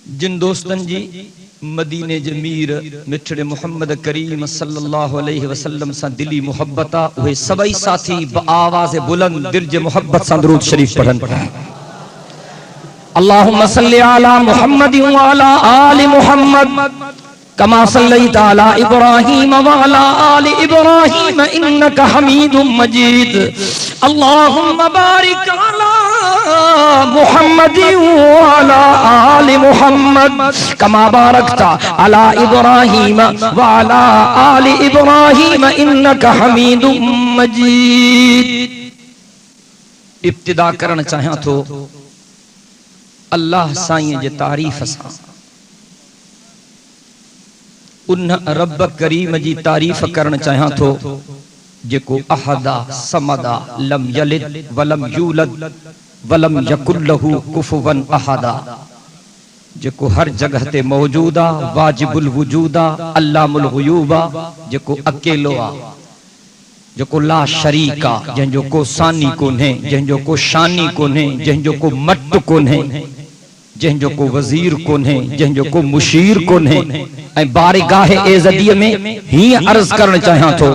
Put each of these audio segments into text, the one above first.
जिन दोस्तन जी मदीने जमीर मिठड़े मुहम्मद करीम सल्लल्लाहु अलैहि वसल्लम सा दिली मोहब्बता वे सबई साथी आवाज़ बुलंद दिर्ज मोहब्बत सा दुरूद शरीफ पढ़न। अल्लाहुम्मा सल्लि अला मुहम्मद व अला आलि मुहम्मद कमा सल्लैता अला इब्राहीम व अला आलि इब्राहीम इन्नका हमीदुम मजीद। अल्लाहुम्मा बारिक अला मुहम्मद व अला आलि मुहम्मद कमा बारकता अला इब्राहीम व अला आलि इब्राहीम इन्नका हमीदुम मजीद। इब्तिदा करण चाहियां तो अल्लाह साईं जे तारीफ सां, उन रब करीम जी तारीफ करण चाहियां तो जेको अहदा समदा लम यलिद वलम यूलद वलम यकुल लहू कुफुवन अहदा, जेको हर जगह ते मौजूदा वाजिबुल वजूदा अल्लामुल गुयूबा, जेको अकेलो आ, जेको ला शरीका, जंहिंजो को सानी कोन्हे, जंहिंजो को शानी कोन्हे, जंहिंजो को मट कोन्हे, जंहिंजो को वजीर कोन्हे, जंहिंजो को मुशीर कोन्हे। ऐं बारगाह एज़दीअ में ही अर्ज करण चाहियां तो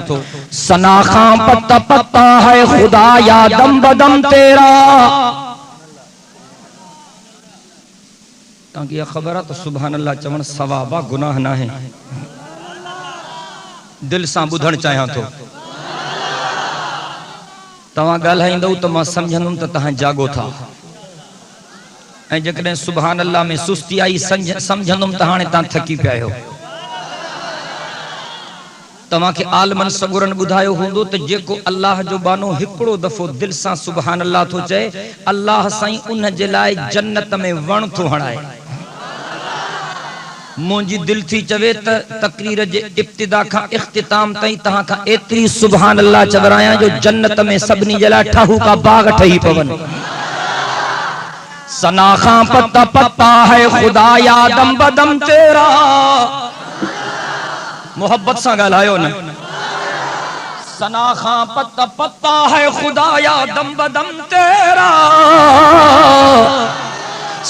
सनाखा पत्ता पत्ता है खुदा या दम बदम तेरा। ताकि यह खबर है तो सुभान अल्लाह चवण सवाबा गुनाह ना है। दिल सां बुधण चाहियां तो तव्हां ॻाल्हाईंदव त मां सम्झंदुमि त तव्हां जागो था, ऐं जेकॾहिं सुभान अल्लाह में सुस्ती आई सम्झंदुमि त हाणे तव्हां थकी पिया आहियो। तव्हांखे आलमन सगुरन ॿुधायो हूंदो त जेको अल्लाह जो बानो हिकिड़ो दफ़ो दिल सां सुभान अल्लाह थो चए, अल्लाह साईं उन जे लाइ जन्नत में वण थो हणाए। मुंहिंजी दिल थी चवे त तकरीर जे इब्तिदा खां इख्तिताम ताईं तव्हां खां एतिरी सुभान अल्लाह चवरायां जो जन्नत में सभिनी जे लाइ ठाहू का बाग ठही पवनि। सनाखा पत्ता पत्ता है खुदा या दम बदम तेरा। मोहब्बत सां ॻाल्हायो न। सनाखा पत्ता पत्ता है खुदा या दम बदम तेरा।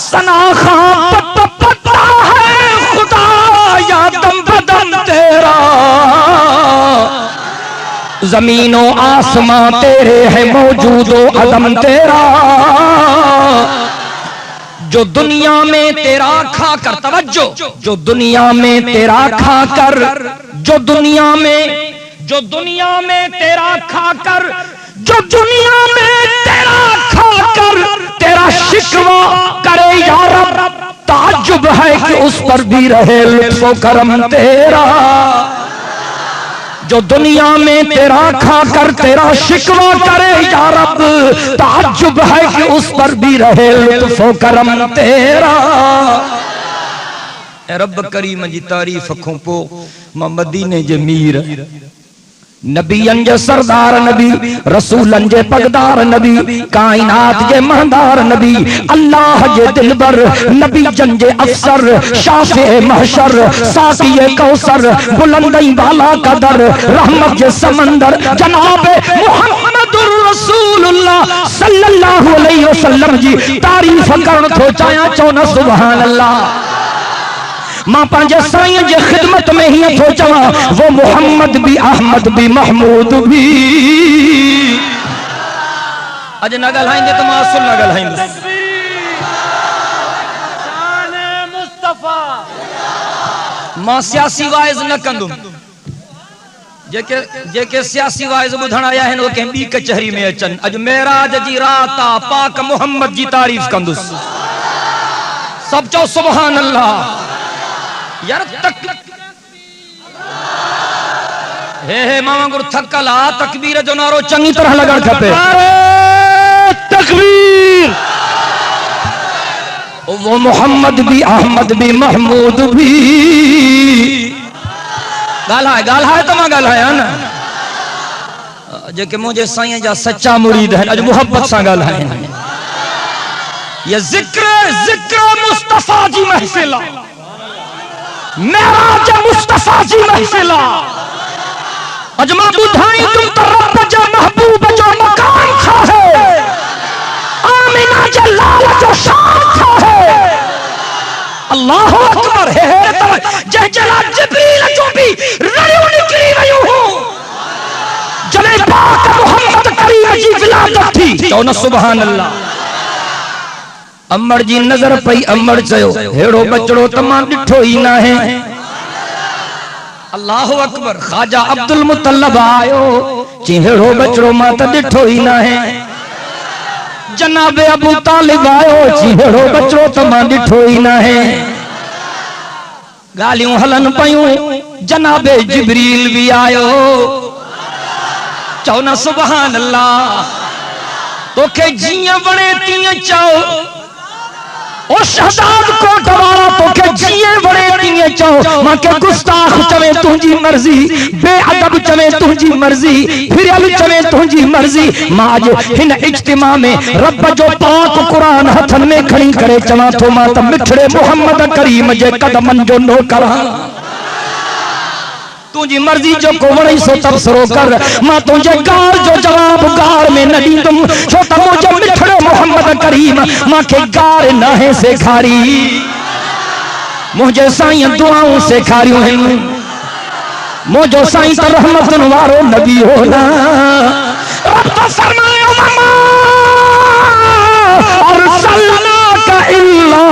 सनाखा पत्ता पत्ता है खुदा या दम बदम तेरा। जमीनो आसमां तेरे है मौजूदो अदम तेरा। जो दुनिया में तेरा खाकर तवज्जो, जो दुनिया में तेरा खाकर, जो दुनिया में तेरा खाकर, जो दुनिया में तेरा खाकर तेरा शिकवा करे या रब, ताज्जुब है कि उस पर भी रहे लुत्फ़ो करम तेरा। जो दुनिया में तेरा खाकर तेरा शिकवा करे या रब, ताज्जुब है कि उस पर भी रहे लुत्फ़ो करम तेरा। रब करीम जी तारीफ खां पोइ मां मदीने जे मीर, नबियन जे सरदार नबी, रसूलन जे पगदार नबी, कायनात जे महदार नबी, अल्लाह जे दिलबर नबी, जन जे अफसर, शाफे महशर, साक़िए कौसर, बुलंदई वाला कदर, रहमत जे समंदर, जनाब मुहम्मदुर रसूलुल्लाह सल्लल्लाहु अलैहि वसल्लम जी तारीफ करण थो चाहियां। चो न सुभान अल्लाह। मां पंहिंजे साईं जे खिदमत में ही थो चवां, वो मोहम्मद भी अहमद भी महमूद भी। अज न ॻाल्हाईंदे त मां असुल न ॻाल्हाईंदुसि। मां सियासी वाइज़ न कंदुमि। जेके सियासी वाइज़ ॿुधण आया आहिनि उहे कंहिं ॿी कचहरी में अचनि। अॼु मेराज जी रात आ, पाक मोहम्मद जी तारीफ़ कंदुसि। सब चओ सुभान अल्लाह। यार हे मां वांगुरु थकल आ, तकबीर जो नारो चङी तरह लॻण खपे। तकबीर। वो मोहम्मद भी अहमद भी महमूद भी। ॻाल्हाए त मां ॻाल्हायां न। जेके मुंहिंजे साईं जा सच्चा मुरीद आहिनि अॼु मोहब्बत सां ॻाल्हाइनि। ये ज़िक्र मुस्तफ़ा जी महफ़िल आ, मेराज मुस्तफ़ा जी महफ़िल आ। अज मां ॿुधाई तुम तो रब जो महबूब जो मकान था है, आमिना जो लाल जो शान था है। अल्लाह अकबर है जय जला जिब्रील जो भी रड़ियो निकली वयो हो जने पाक मोहम्मद करीम जी विलादत थी तो न सुभान अल्लाह। अमर जी नजर पई अमर चयो हेड़ो बचड़ो तमाम डिठो ही ना है। अल्लाह अकबर ख्वाजा अब्दुल मुतल्लब आयो चिहेड़ो बचड़ो मां त डिठो ही ना है। जनाबे अबू तालिब आयो चिहेड़ो बचड़ो तमाम डिठो ही ना है। गालियों हलन पयूं जनाबे जिब्रील भी आयो चौ न सुभान अल्लाह। तोखे जियां बणे तीअं चओ ओ शहजाद को गवारा तोखे जिए बड़े दिए चो मां के गुस्ताख चवे तुझी मर्जी बेअदब चवे तुझी मर्जी फिरल चवे तुझी मर्जी। मां आज हिन इज्तिमा में रब जो पाक कुरान हथन में खणी करे चवा तो मां त मिठड़े मोहम्मद करीम जे कदमन जो नौकर तुझी मर्जी जो को वणी सो तबसरो कर मां तुझे गार जो जवाब गार में न दींदुम छो त मुझे मिठड़े मोहम्मद करीम मां के गार न है सेखारी मुझे साईं दुआऊं सेखारियूं हैं मुझो साईं त रहमतन वारो नबी हो ना। रब तो फरमायो ममा अरसलनाका इल्ला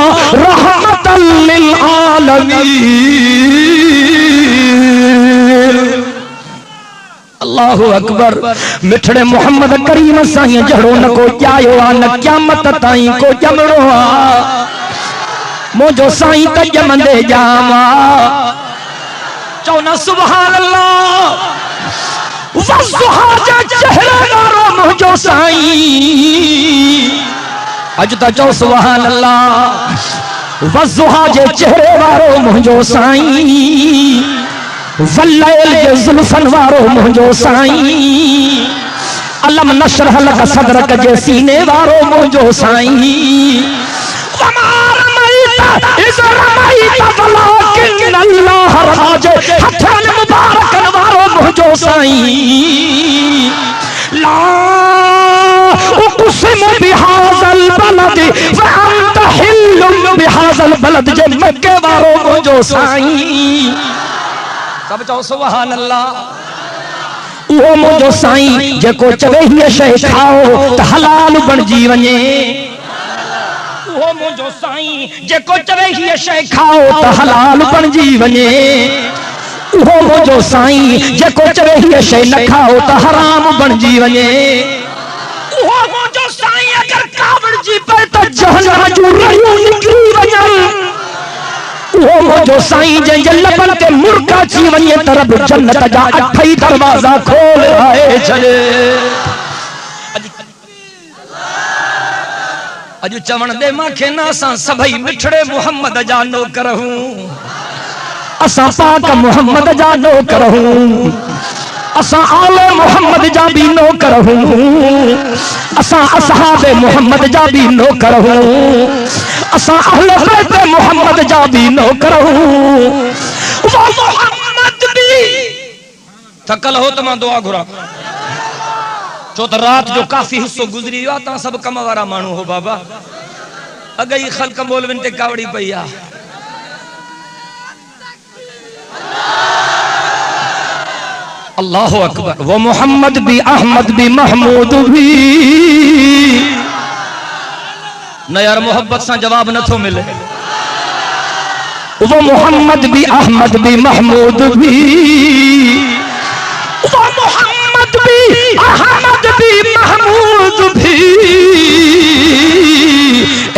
रहमतल लिल आलमीन। अल्लाहु अकबर मिठड़े मोहम्मद करीम साईं जड़ो न को जायो आ न क़यामत ताईं को जमड़ो आ मुझो साईं त जमंदे जावा चौ न सुभान अल्लाह। वज़ुहा जे चेहरे वारो मुझो साईं अज त चौ सुभान अल्लाह। वज़ुहा जे चेहरे वारो मुझो साईं वल्लैल जे जुल्फन वारो मुझो साईं अलम नशरह लक सदरक जे सीने वारो मुझो साईं। वमार मैता इस रमैता वलाकिन अल्लाह रमाजे हथन मुबारकन वारो मुझो साईं। ला उक़सिमु बिहाज़ल बलद व अंत हिल्लुम बिहाज़ल बलद जे मक्के वारो मुझो साईं। सब चओ सुभान अल्लाह। वो मुझो साईं जेको चवे ही शय खाओ त हलाल बणजी वञे वो मुझो साईं जेको चवे ही शय खाओ त हलाल बणजी वञे वो मुझो साईं जेको चवे ही शय न खाओ त हराम बणजी वञे वो मुझो साईं अगर कावड़ जी पे त जहन्नम जूं रहियूं निकरी वञनि वो मुझो साईं जे लबन ते मुर्गा ची वञे तरब जन्नत जा अठई दरवाजा खोल आए छड़े। अज चवण दे मांखे ना असां सभई मिठड़े मोहम्मद जा नौकर हूं असां पाक मोहम्मद जा नौकर हूं असां आले मोहम्मद जा भी नौकर हूं असां असहाबे मोहम्मद जा भी नौकर हूं असां अहले बैत मोहम्मद जा भी नौकर हूं। वो मोहम्मद भी थकल हो त मां दुआ घुरा छो त रात जो काफी हिस्सो गुजरी वियो ता सब कम वारा माण्हू हो बाबा अगई खल्क मोलविन ते कावड़ी पई आ। अल्लाहु अकबर। वो मोहम्मद भी अहमद भी महमूद भी न यार मोहब्बत से जवाब न थो मिले। वो मोहम्मद भी अहमद भी महमूद भी वो मोहम्मद भी अहमद भी महमूद भी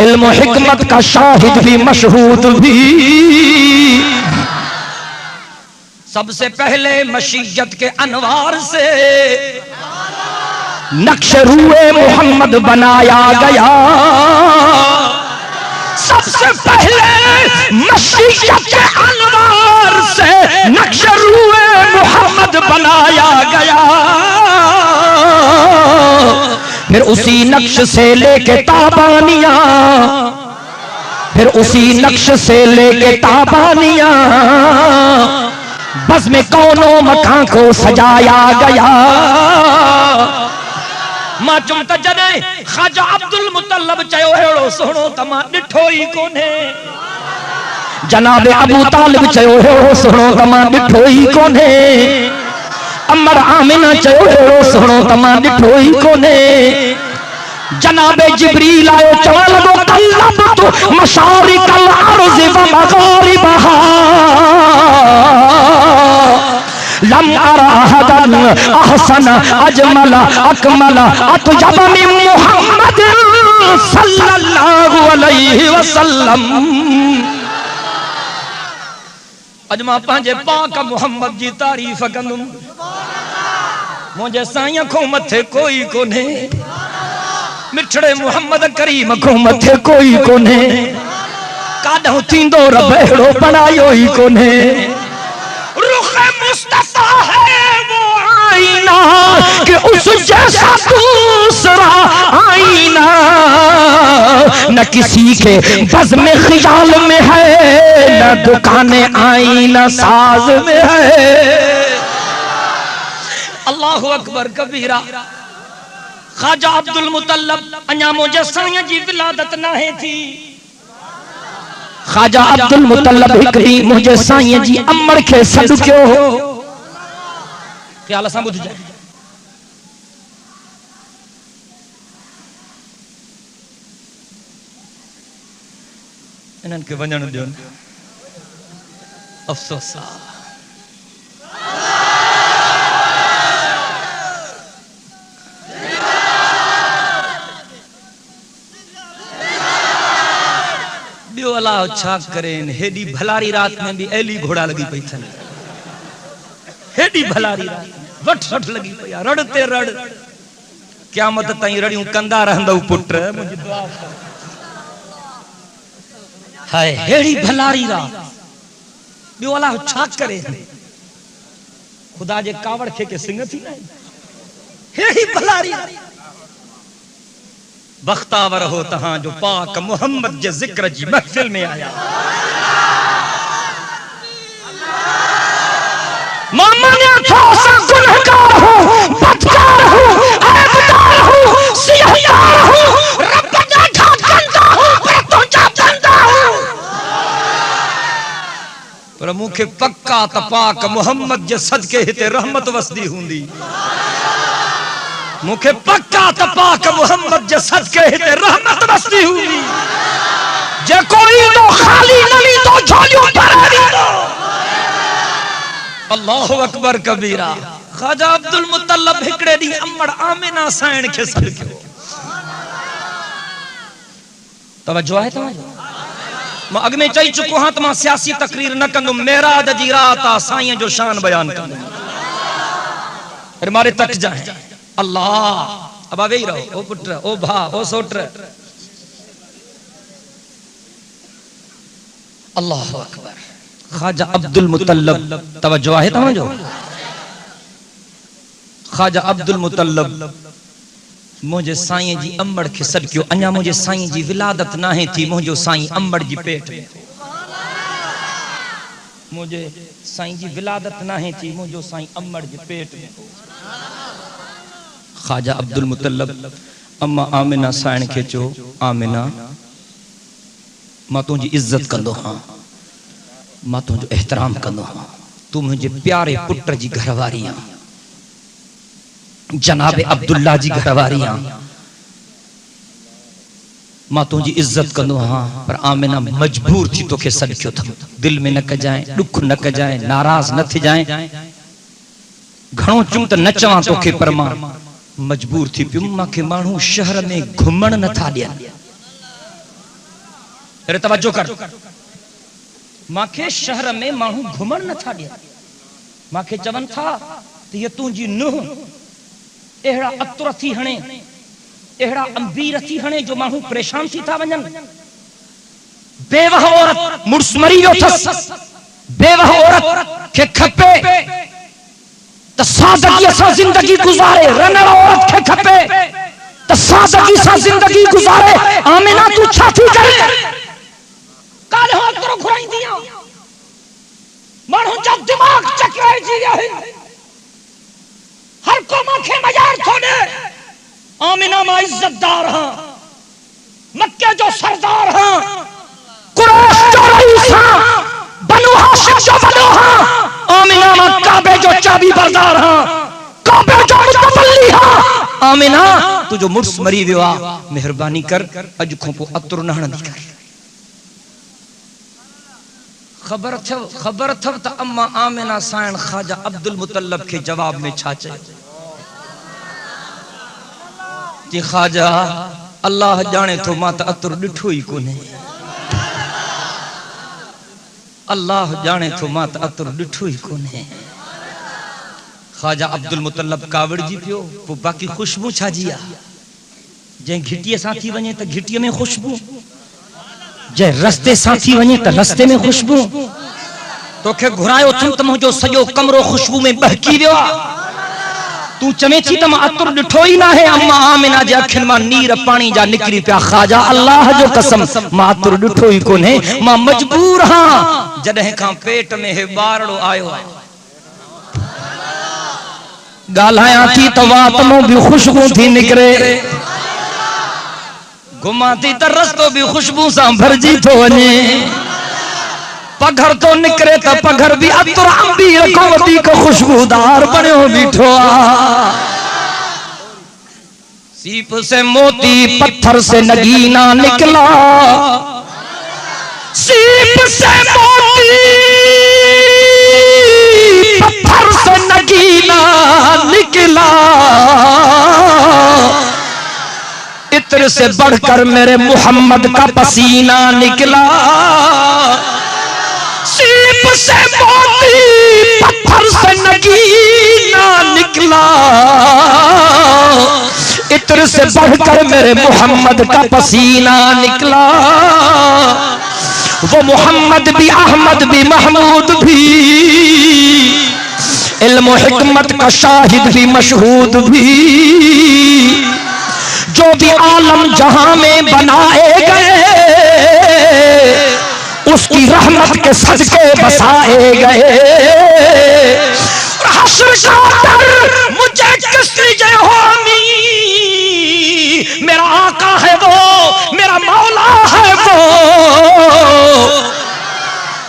इल्म हिकमत का शाहिद भी मशहूद भी। सबसे पहले मशीयत के अनवार से नक्श रूए मोहम्मद बनाया गया। सबसे पहले मशीयत के अनवार से नक्श रूए मोहम्मद बनाया गया। फिर उसी नक्श से लेके ताबानियां फिर उसी नक्श से लेके ताबानियां बस में कौनों मकान को सजाया गया। मां चुम त जॾहिं ख्वाजा अब्दुल मुतल्लब चयो हेड़ो सोहणो त मां ॾिठो ई कोन्हे जनाबे अबू तालिब चयो हेड़ो सुणो तमां ॾिठो ई कोन्हे। अमर आमिना चयो हेड़ो सुणो तमां ॾिठो ई कोन्हे। जनाबे जिब्रील आयो चवण लॻो कल्लबतु मशारिकल अर्ज़ व मग़ारिबहा लम अरा अहदन अहसन अजमल अकमल अतयब मिन मुहम्मद सल्लल्लाहु अलैहि वसल्लम। अज मां पंहिंजे पाक मुहम्मद जी तारीफ़ कंदुमि। मुंहिंजे साईं खां मथे कोई कोन्हे, मिठड़े मुहम्मद करीम खां मथे कोई कोन्हे। काॾों थींदो रब अहिड़ो बणायो ई कोन्हे। रुख़ मुस्तफ़ा है वो आईना कि उस जैसा दूसरा आईना न किसी के बज़्म ख़ियाल में है न दुकाने आईना साज में है। अल्लाहु अकबर कबीरा। ख्वाजा अब्दुल मुतल्लब अञा मुंहिंजे साईं जी विलादत नाहे थी। ख्वाजा अब्दुल मुतल्लब हिक ॾींहुं मुंहिंजे साईं जी अमड़ खे सॾु कयो हो। ख़्याल सां ॿुधजे। इन्हनि खे वञण ॾियो। अफ़सोस आहे। ॿियो अलाह छा करे। हेॾी भलारी रात में भी एली घोड़ा लगी पई थन। हेॾी भलारी रात वठ वठ लगी पई रड़ ते रड़। क़यामत ताईं रड़ियूं कंदा रहंदो पुट। मुंहिंजी दुआ हाय हेड़ी भलारी रात। ॿियो अलाह छा करे। खुदा जे कावड़ खे के सिंग थी न। हेड़ी भलारी बख्तावर हो तहां जो पाक मुहम्मद जे जिक्र जी महफिल में आया। मामने थोसा गुनहगार हूं, बदकार हूं, ऐबदार हूं, सियाहदार हूं, रब ॾाढा कंदा हूं पर तुंहिंजा बंदा हूं। पर मूंखे पक्का त पाक मुहम्मद जे सदके हिते रहमत वसदी हूंदी। मुखे पक्का त पाक मुहम्मद जे सदके हिते रहमत वसदी हुई। जे कोई तो खाली नली तो झोलियों भरे ॾींदो। अल्लाहु अकबर कबीरा। ख्वाजा अब्दुल मुतल्लब हिकड़े ॾींहुं अमड़ आमिना साइण खे सॾु कयो। तवज्जो आहे तव्हांजो। मां अॻु में चई चुको आहियां त मां सियासी तकरीर न कंदुमि। मेराज जी रात आहे साईं जो शान बयान कंदुमि। अरे मारे तक जाए अल्लाह। अब वेही रहो। ओ पुत्र ओ भा ओ सोट। अल्लाहु अकबर। ख्वाजा अब्दुल मुतल्लब तवज्जो आहे तव्हांजो। ख्वाजा अब्दुल मुतल्लब मुंहिंजे साईं जी अमड़ खे सॾु कयो। अञा मुंहिंजे साईं जी विलादत नाहे थी। मुंहिंजो साईं अमड़ जी पेट में। मुंहिंजे साईं जी विलादत नाहे थी। मुंहिंजो साईं अमड़ जे पेट में। ख्वाजा अब्दुल मुतल्लब अम्मा आमिना साइण खे चयो आमिना मां तुंहिंजी इज्जत कंदो हां, मां तुंहिंजो एहतराम कंदो हां। तू मुंहिंजे प्यारे पुट जी घरवारी आहीं, जनाब अब्दुल्ला जी घरवारी आहीं। मां तुंहिंजी इज्जत कंदो हां पर आमिना मजबूर थी तोखे सॾु कयो अथमि। दिल में न कजाएं, ॾुख न कजाएं, नाराज़ न थी जाएं। घणो चूं त न चवां तोखे पर मां मजबूर थी पियो। मूंखे माण्हू शहर में घुमण नथा ॾियनि। अरे तवज्जो कर। मूंखे शहर में माण्हू घुमण नथा ॾियनि। मूंखे चवनि था त हीअ तुंहिंजी नुंहुं अहिड़ा अतुर थी हणे, अहिड़ा अंबीर थी हणे जो माण्हू परेशान थी था वञनि। बेवह औरत मुड़ुस मरी वियो अथसि। बेवह औरत खे खपे त सादगी सां जिंदगी गुज़ारे। रनड़ औरत खे खपे त सादगी सां जिंदगी गुज़ारे। आमिना तू छा थी करे? काल हो तोरो घुराईंदी आ। माण्हू जा दिमाग़ चकराइजी विया आहिनि। हर को मूंखे मज़ार थो ॾे। आमिना मां इज्जतदार हां, मक्के जो सरदार हां, कुरैश जो रईस हां। काबे जो चाबी बरदार हां, काबे जो मुतवल्ली हां। आमिना तू जो मुर्स मरी वियो आ, मेहरबानी कर अज खो को अतर न हणंदी कर। खबर थव त अम्मा आमिना साइण ख्वाजा अब्दुल मुतल्लब के जवाब में छा चयो कि ख्वाजा अल्लाह जाने तो मां त अतर डिठो ही कोने, अल्लाह जाने तो मां त अतर डिठो ही कोने। ख्वाजा अब्दुल मुतल्लब कावड़ जी पियो, वो बाकी खुशबू छाजिया जे घिटिया साथी वने त घिटिया में खुशबू, जे रस्ते साथी वने त रस्ते में खुशबू। तोखे घुरायो थम त मुंहिंजो सॼो कमरो खुशबू में बहकी वियो आ। तू चवे थी त मां अतर ॾिठो ई न आहे। अम्मा आमिना जे अखियुनि मां नीर पाणी जा निकिरी पिया। ख्वाजा अल्लाह जो कसम मां अतर ॾिठो ई कोन्हे, मां मजबूर हां। जॾहिं खां पेट में हे ॿारड़ो आयो आहे, ॻाल्हायां थी त वात मां बि खुशबू थी निकिरे, घुमां थी त रस्तो बि खुशबू सां भरजी थो वञे। पघर तो निकरे त पघर भी अतर अंबी रखो वधीक खुशबूदार बणियो बीठो आ। सीप से मोती पत्थर से नगीना निकला, सीप से मोती पत्थर से नगीना निकला, इत्र से बढ़कर मेरे मोहम्मद का पसीना निकला। सीप से मोती पत्थर से नगीना निकला, इत्र से बढ़कर मेरे मोहम्मद का पसीना निकला। वो मोहम्मद भी अहमद भी महमूद भी, इल्म हिकमत का शाहिद भी मशहूद भी, जो भी आलम जहां में बनाए गए उसकी रहमत के सदके बसाए गए। हश्र का डर मुझे किसने जे होनी, मेरा आका है वो, मेरा मौला है वो।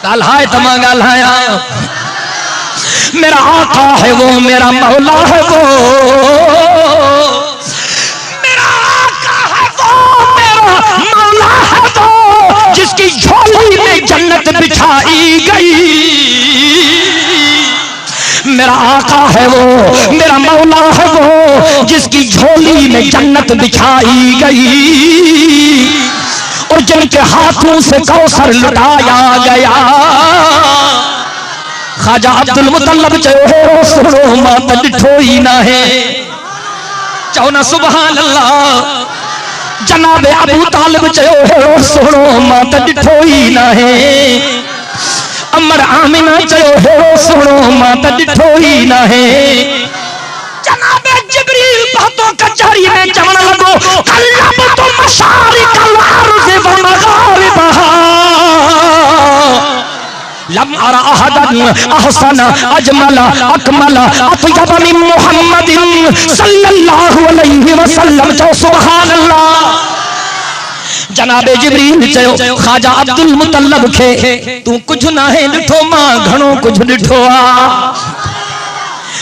गाल्हाए तमा गाल्हाया, मेरा आका है वो, मेरा मौला है वो, मेरा आका है वो, मेरा मौला है वो, जिसकी झोली में जन्नत बिछाई गई। मेरा आका है वो, मेरा मौला है वो, जिसकी झोली में जन्नत बिछाई गई और जिनके हाथों से कौसर लुटाया गया। ख्वाजा अब्दुल मुतल्लब चयो सुनो मां त ॾिठो ई न है, चओ न सुभान अल्लाह। जनाबे अबू तालिब चयो सुनो मां त ॾिठो ई न है। अमर आमिना चयो सुनो मां त ॾिठो ई न है। जनाबे जिब्रील बातों कचहरी में चवण लॻो कल्लब तो मशारिकल अर्ज़ व मग़ारिबहा, लम अरा अहदन अहसन अजमल अकमल अत्यब मिन मुहम्मदिन सल्लल्लाहु अलैहि वसल्लम। चओ सुभान अल्लाह। जनाबे जिब्रील चयो ख्वाजा अब्दुल मुतल्लब खे तू कुछ ना है ॾिठो, मां घणो कुछ ॾिठो आ।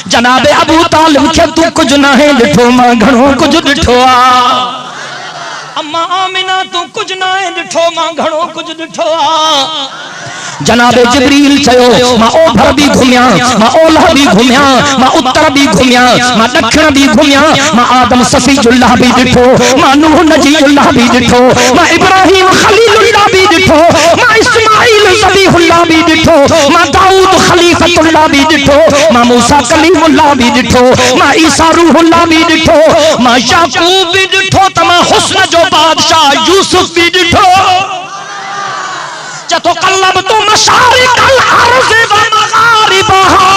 जनाबे अबू तालिब खे तू कुछ ना है ॾिठो, मां घणो कुछ ॾिठो आ। अम्मा आमिना तू कुछ ना है ॾिठो, मां घणो कुछ ॾिठो आ। जनाबे जिब्रील चयो मां ओभर भी घुमिया, मां ओलह भी घुमिया, मां उत्तर भी घुमिया, मां ॾखिण भी घुमिया, मां आदम सफीजुल्लाह भी ॾिठो, मां नूह नजीउल्लाह भी ॾिठो, मां इब्राहिम खलीलुल्लाह भी ॾिठो, मां इस्माइल ज़बीहुल्लाह भी ॾिठो, मां दाऊद खलीफतुल्लाह भी ॾिठो, मां मूसा कलीमुल्लाह भी ॾिठो, मां ईसा रूहुल्लाह भी ॾिठो, मां याकूब भी ॾिठो, त मां हुस्न जो बादशाह यूसुफ भी ॾिठो। तो कल्लब तो मशारिकल अर्ज़ व मग़ारिबहा,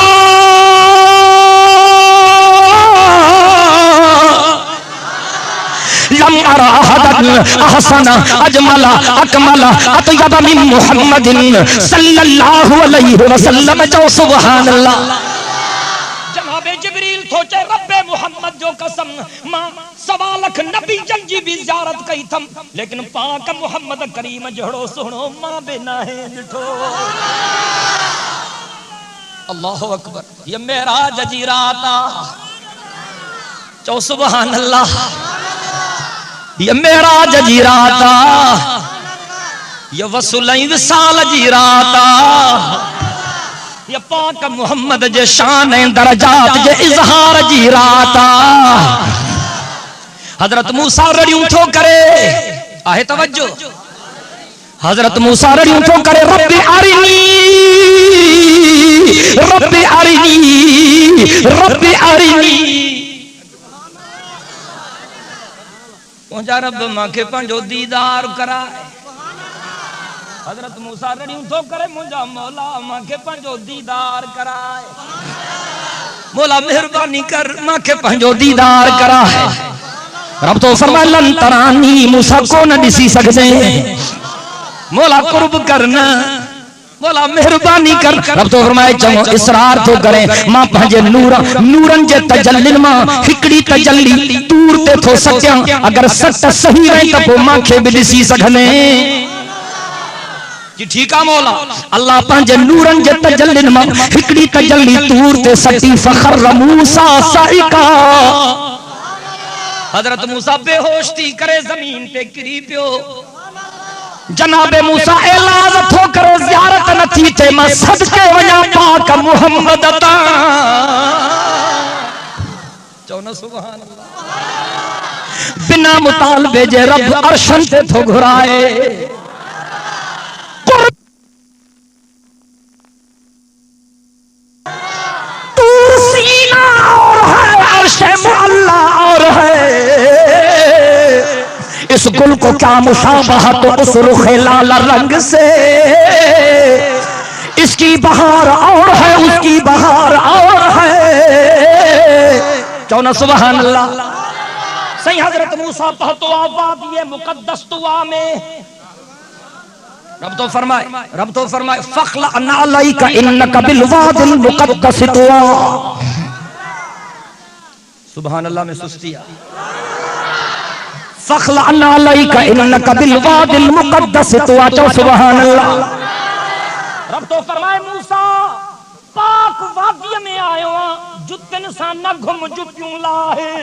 लम अरा अहदन अहसन अजमल अकमल अत्यब मिन मुहम्मदिन सल्लल्लाहु अलैहि वसल्लम। जो सुभान अल्लाह। जनाबे जिब्रील सोचे रब्बे मोहम्मद जो कसम मां 1.25 लाख नबी जी भी ज़ियारत कई थम, लेकिन पाक मोहम्मद करीम जड़ो सुनो मां बे ना है ॾिठो। अल्लाहु अकबर। ये मेराज जी रात चौ सुभान अल्लाह। ये मेराज जी रात ये वसूलई विसाल जी रात ये पाक मोहम्मद जे शान दरजात जे इजहार जी रात। हजरत मूसा रड़ियों थो करे आहे तवज्जो। हजरत मूसा रड़ियों थो करे रब्बी अरिनी रब्बी अरिनी रब्बी अरिनी। मुंहिंजा रब मांखे पंहिंजो दीदार कराए। हजरत मूसा रड़ियों थो करे मुंहिंजा मौला मांखे पंहिंजो दीदार कराए। मौला मेहरबानी कर मांखे पंहिंजो दीदार कराए। रब तो फरमाए लन तरानी मूसा को न ॾिसी सघिजे। मौला कुर्ब करना मौला मेहरबानी कर। रब तो फरमाए चङो इसरार थो करे मां पंहिंजे नूरन जे तजल्लिन मां हिकड़ी तजल्ली तूर ते थो सटियां। अगर सट सही रहे त पोइ मांखे बि ॾिसी सघंदे। जी ठीक है मौला। अल्लाह पंहिंजे नूरन जे तजल्लिन मां हिकड़ी तजल्ली तूर ते सटी फखर मूसा साइका। हजरत मूसा बेहोश थी करे जमीन पे गिरी पियो। जनाबे मूसा एलाज थो करे ज़ियारत न थी थे मां सदके वञा पाक मोहम्मद ता। चओ न सुभान अल्लाह। बिना मुतालबे जे रब अर्शन ते थो घुराए। तूर सीना और है अर्श मुअल्ला और है। इस गुल को क्या मुशाबहत तो उस रुखे लाल रंग से। इसकी बहार और है उसकी बहार और है। चौना सुभान अल्लाह। सही हजरत मूसा पहतो वादिये मुकद्दस तुआ में रब तो फरमाए फखला अनालैका इन्नका बिल वादिल मुकद्दस तुआ। सुभान अल्लाह में सुस्ती आ। फखला अनालैका इन्नका बिल वादिल मुकद्दस तुआ। चो सुभान अल्लाह। रब तो फरमाए मूसा पाक वादी में आयो जुतन सा न घुम जुतियूं लाहे।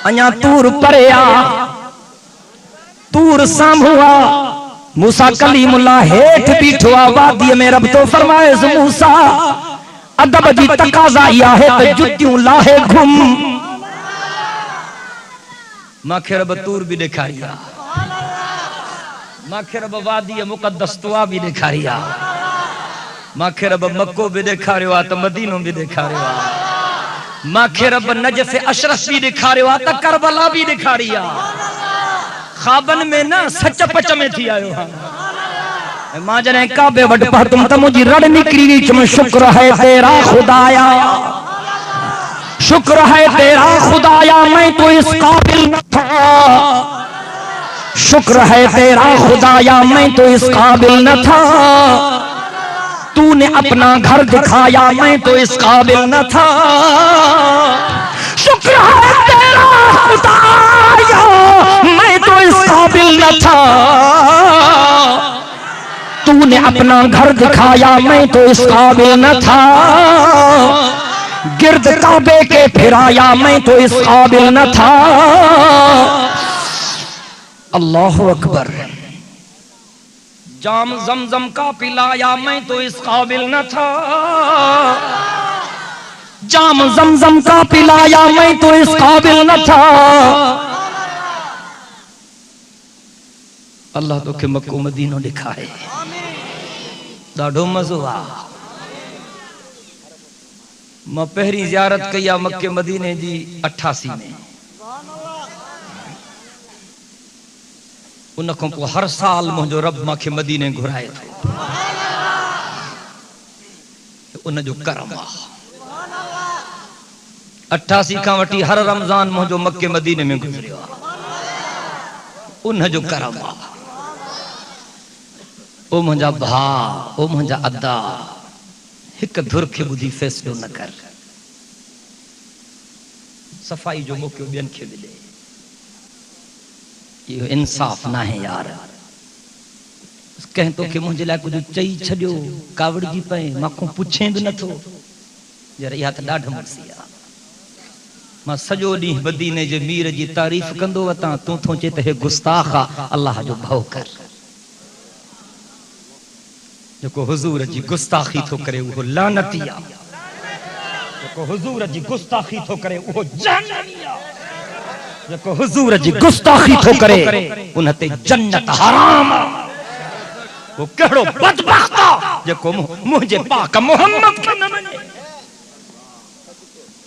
अञा तूर परे आ तूर साम्हूं आ। मूसा कलीमुल्लाह हेठ बीठो आ वादी में। रब तो फरमाए मूसा अदब जी तकाजा इहा है त जुतियूं लाहे घुम। मांखे रब तूर भी ॾेखारी आ। मांखे रब वादी मुक़द्दस तुआ भी ॾेखारी आ। मांखे रब मक्को भी ॾेखारियो आ त मदीनो भी ॾेखारियो आ। मांखे रब नजफ़ अशरफ भी ॾेखारियो आ त करबला भी ॾेखारी आ। ख़ाबन में न सच पच में थी आयो हां। मां जने काबे वट पहुतम त मुंहिंजी रड़ निकरी वई। चम शुक्र है तेरा खुदाया शुक्र है तेरा खुदाया मैं तो इस काबिल न था। शुक्र है तेरा खुदाया मैं तो इस काबिल न था। तूने अपना घर दिखाया मैं तो इस काबिल न था। शुक्र है तेरा खुदाया मैं तो इस काबिल न था। तूने अपना घर दिखाया मैं तो इस काबिल न था। गिरद काबे के फिराया मैं तो इस काबिल न था। अल्लाहु अकबर। जाम जमजम का पिलाया मैं तो इस काबिल न था। जाम जमजम का पिलाया मैं तो इस काबिल न था। अल्लाह तो के मक्को मदीनो दिखाए ॾाढो मज़ो आ। मां पहिरीं ज़ियारत कई आ मक्के मदीने जी 88 में। उन खां पोइ हर साल मुंहिंजो रब मूंखे मदीने घुराए थो। उन जो करम आहे। 88 खां वठी हर रमज़ान मुंहिंजो मक्के मदीने में गुज़रियो आहे। उन जो करम आहे। ओ मुंहिंजा भाउ ओ मुंहिंजा अदा हिकु धुर खे ॿुधी फ़ैसिलो न कर। सफ़ाई जो मौक़ो ॿियनि खे मिले इहो इंसाफ़ न आहे यार। कहीं तो के मुझे लाइ कुछ चई छड़ियो कावड़ जी पे माखो पुछे भी नथो जरा या त ॾाढो मर्सी आ मां सॼो ॾींहुं मदीने जे मीर जी तारीफ़ कंदो वतां तूं थो चे त हे गुस्ताख आ अल्लाह जो भउ कर जेको हुजूर जी गुस्ताखी थो करे उहो लानती आ जेको हुजूर जी गुस्ताखी थो करे उहो जहन्नमी आ जेको हुजूर जी गुस्ताखी थो करे उन ते जन्नत हराम आ वो कहिड़ो बदबख्त आ जेको मुंहिंजे पाक मोहम्मद खे न मञे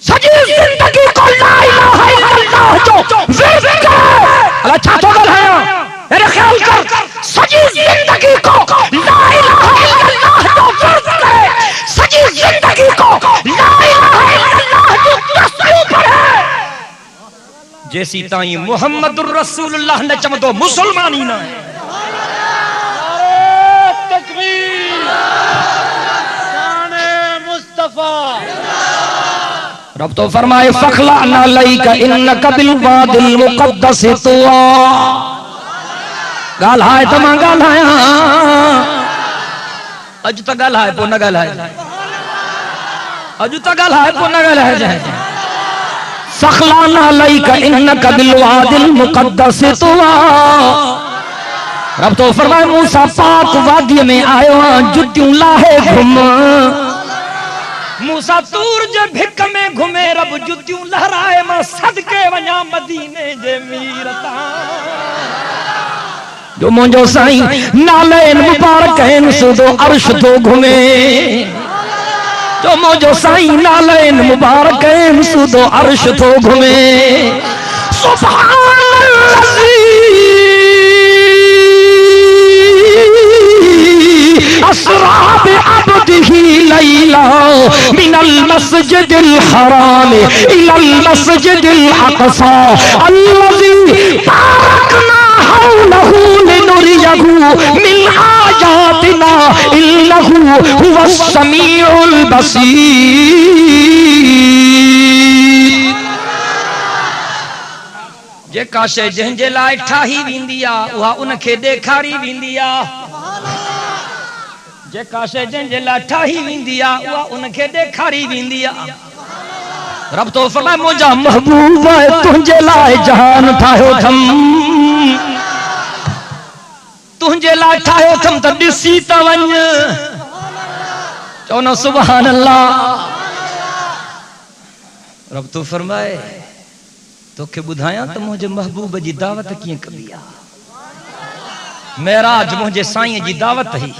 सॼी ज़िंदगी को ला इलाहा इल्लल्लाह जो विर्द अल्लाह छा थो ॻाल्हायां मेरे ख्याल कर सॼी ज़िंदगी को ला इलाहा इल्लल्लाह जो विर्द सॼी ज़िंदगी को ला इलाहा इल्लल्लाह जो तस्बीह पढ़े जैसी ताईं मुहम्मदुर रसूलुल्लाह न चवंदो मुसलमान ई न आहे रब तो फरमाए फखला ना लईका इन्नका बिल वादिल मुक़द्दस तुआ ॻाल्हाए त मां ॻाल्हायां अॼु त ॻाल्हाए पोइ न ॻाल्हाए अॼु त ॻाल्हाए पोइ न ॻाल्हाए जाए फखला ना लईका इन्नका बिल वादिल मुक़द्दस तुआ रब तो फरमाए मूसा पाक वादी में आयो जुतियूं लाहे घुम मूसा तूर जे भिक में घुमे रब जुतियूं लहराए मां सदके वञा मदीने जे मीर तां जो मुंहिंजो साईं नाले मुबारक आहिनि सुदो अर्श तो घुमे जो मुंहिंजो साईं नाले मुबारक आहिनि सुदो अर्श तो घुमे असराब अब्दिही लैला मिनल मस्जिदिल हराम इलल मस्जिदिल अक़सा अल्लज़ी बारकना हौलहु लिनुरियहु मिन आयातिना इन्नहु हुवस समीउल बसीर जेका शइ जंहिंजे लाइ ठाही वेंदी आ उहा उनखे ॾेखारी वेंदी आ जेका शइ जंहिंजे लाइ ठाही वेंदी आ उहा उनखे ॾेखारी वेंदी आ रब तो फरमाए मुंहिंजा महबूब तुंहिंजे लाइ जहान ठाहियो अथम तुंहिंजे लाइ ठाहियो अथम त ॾिसी त वञ चओ न सुभान अल्लाह रब तो फरमाए तोखे ॿुधायां त मुंहिंजे महबूब जी दावत कीअं कबी आ मेराज मुंहिंजे साईं जी दावत ही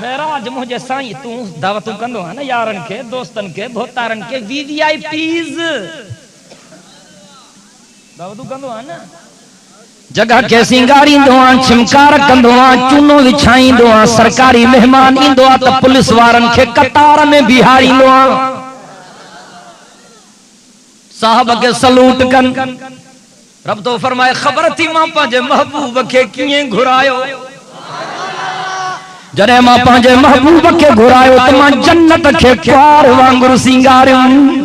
मेराज मुझे साईं तू दावतूं कंदो है ना यारन के दोस्तन के भोतारन के वीवीआईपीज दावतूं कंदो है ना जगह के सिंगारींदो आ छिमकार कंदो आ चूनो विछाईंदो आ सरकारी मेहमान ईंदो आ त पुलिस वारन के कतार में बिहारींदो आ साहब के सलूट कन रब तो फरमाए खबर थी मां पंहिंजे महबूब के कीअं घुरायो जॾहिं मां पंहिंजे महबूब खे घुरायो त मां जन्नत खे प्यार वांगुरु सिंगारियुमि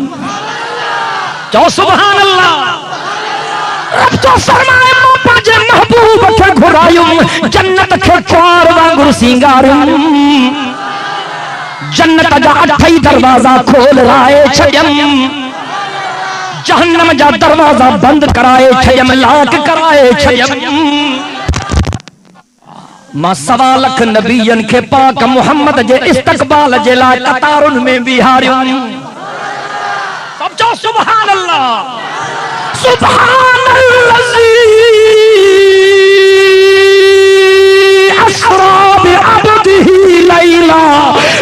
चओ सुभान अल्लाह रब तो फरमाए मां पंहिंजे महबूब खे घुरायुमि जन्नत खे प्यार वांगुरु सिंगारियुमि जन्नत जा 8 दरवाजा खोल राए छॾियमि जहन्नम जा दरवाजा बंद कराए छॾियमि लाक कराए छॾियमि मां 1.25 लाख नबियन के पाक मोहम्मद जे इस्तकबाल जे लाइ कतारुन में बिहारियुमि सब चओ सुभान अल्लाह सुभान अल्लाज़ी असरा बि अब्दिही लैला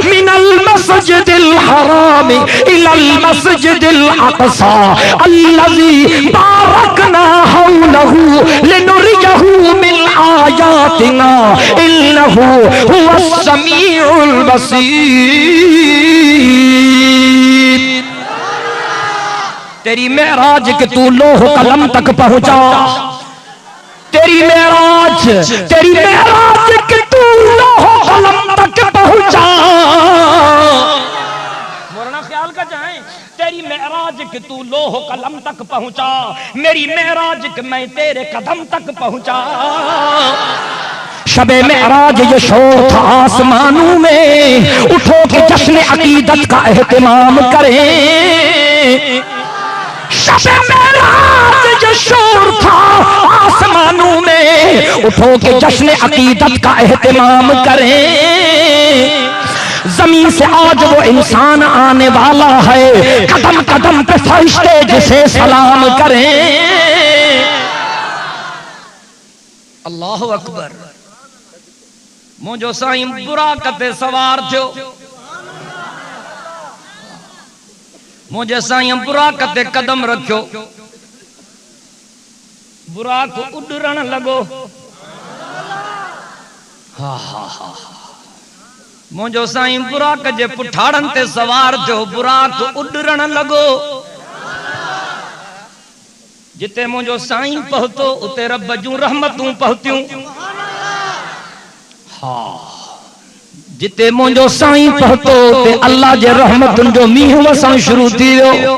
मिनल मस्जिदिल हराम इलल मस्जिदिल अक़सा अल्लज़ी बारकना हौलहु लिनुरियहु मिन आयातिना इन्नहु हुवस समीउल बसीर तेरी मेराज के तू लोह कलम तक पहुंचा तेरी मेराज के तू लोह कलम तक पहुंचा मोरना ख्याल का जाए तेरी मेराज के तू लोह कलम तक पहुंचा मेरी मेराज के मैं तेरे कदम तक पहुंचा शबे मेराज ये शोर था आसमानों में, उठो कि जश्न अकीदत का एहतमाम करें। शबे मेराज ये शोर था आसमानों में, उठो कि जश्न अकीदत का एहतमाम करें। जमीन से आज वो इंसान आने वाला है, कदम कदम पे फरिश्ते जिसे सलाम करें। अल्लाह अकबर। मुझो साईं बुराक ते सवार थियो, मुझे साईं बुराक ते कदम रखियो, बुराक उड़ण लगो। हा हा हा। मुझो साईं बुराक जे पुठाड़न ते सवार थियो, बुराक उड़ण लगो। जिते मुझो साईं पहुतो उते रब जूं रहमतूं पहुतियूं। जिते मुझो साईं पहुतो उते अल्लाह जे रहमतुन जो मींहुं वसण शुरू थी वियो।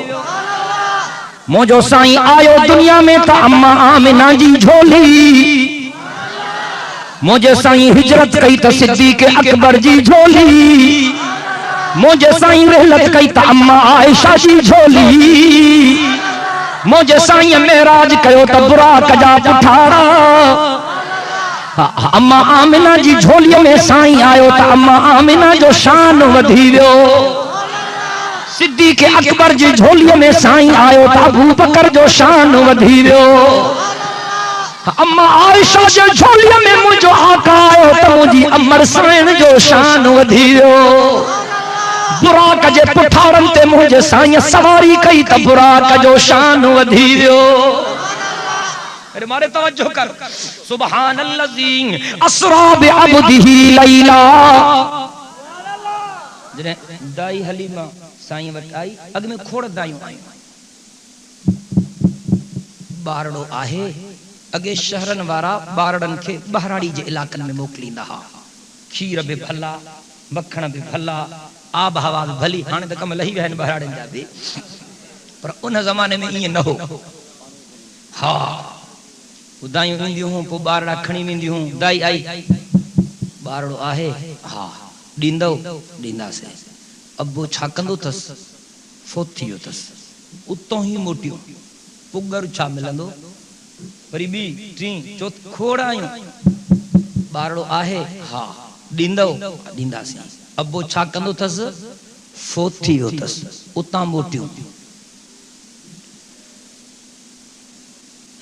मुझो साईं आयो दुनिया में त अम्मा आमिना जी झोली, मुझे साईं हिजरत कई त सिद्दीक़ अकबर जी झोली, मुझे साईं रहलत कई त अम्मा आयशा जी झोली, मुझे साईं मेराज कयो त बुराक जा पुठाड़ा। अम्मा आमिना जी झोलीअ में साईं आयो त अम्मा आमिना जो शान वधी वियो। सिद्दीक़ अकबर जी झोलीअ में साईं आयो त अबू बकर जो शान वधी वियो। अम्मा आयशा जे झोलीअ में मुझो आका आयो त मुझी अमर साईं जो शान वधी वियो। बुराक जे पुठाड़न ते मुझे साईं सवारी कई त बुराक जो शान वधी वियो। अरे मारे तवज्जो कर। सुभान अल्लज़ी असरा बि अब्दिही लैला। जने दाई हलीमा साईं वट आई, अग में खोड़ दायूं आयूं। बारड़ो आहे, अगे शहरन वारा बारड़न के बहराड़ी जे इलाकन में मोकलींदा हा। खीर भी भला, मखण भी भला, आब हवा भी भली। हाणे त कम लही विया आहिनि बहराड़नि जा बि, पर उन ज़माने में ईअं न हो। हा दायूं ईंदियूं हुयूं, पोइ ॿारड़ा खणी वेंदियूं हुयूं। दाई आई, ॿारड़ो आहे, हा ॾींदव, ॾींदासीं। अबो छा कंदो अथसि, फोत थी वियो अथसि, उतां ई मोटियो। पुगर छा मिलंदो, वरी ॿी टी चौथ खोड़ आयूं। ॿारड़ो आहे, हा ॾींदव, ॾींदासीं। अबो छा कंदो अथसि, फोत थी वियो अथसि, उतां मोटियो।